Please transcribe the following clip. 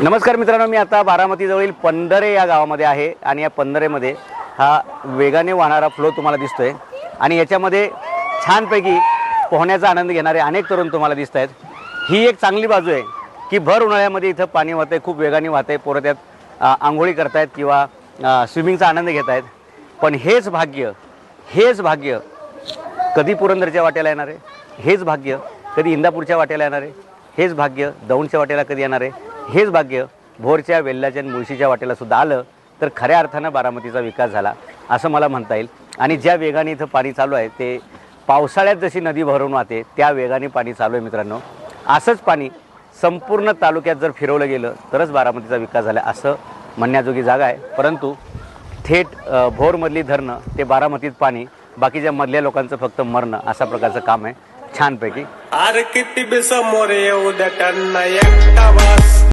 नमस्कार मित्रांनो, मी आता बारामतीजवळील पंधरे या गावामध्ये आहे आणि या पंधरेमध्ये हा वेगाने वाहणारा फ्लो तुम्हाला दिसतोय आणि याच्यामध्ये छानपैकी पोहण्याचा आनंद घेणारे अनेक तरुण तुम्हाला दिसत आहेत। ही एक चांगली बाजू आहे की भर उन्हाळ्यामध्ये इथं पाणी वाहतंय, खूप वेगाने वाहतंय, पोरं त्यात आंघोळी करतायत किंवा स्विमिंगचा आनंद घेत आहेत। पण हेच भाग्य कधी पुरंदरच्या वाट्याला येणार आहे, हेच भाग्य कधी इंदापूरच्या वाट्याला येणार आहे, हेच भाग्य दौंडच्या वाट्याला कधी येणार आहे, हेच भाग्य भोरच्या, वेल्ल्याच्या आणि मुळशीच्या वाट्याला सुद्धा आलं तर खऱ्या अर्थानं बारामतीचा विकास झाला असं मला म्हणता येईल। आणि ज्या वेगाने इथं पाणी चालू आहे ते पावसाळ्यात जशी नदी भरून वाहते त्या वेगाने पाणी चालू आहे मित्रांनो। असंच पाणी संपूर्ण तालुक्यात जर फिरवलं गेलं तरच बारामतीचा विकास झाला असं म्हणण्याजोगी जागा आहे। परंतु थेट भोरमधली धरणं ते बारामतीत पाणी, बाकीच्या मधल्या लोकांचं फक्त मरणं, अशा प्रकारचं काम आहे छानपैकी। अरे किती बी समोर येऊ द्या त्यांना एकटा बस।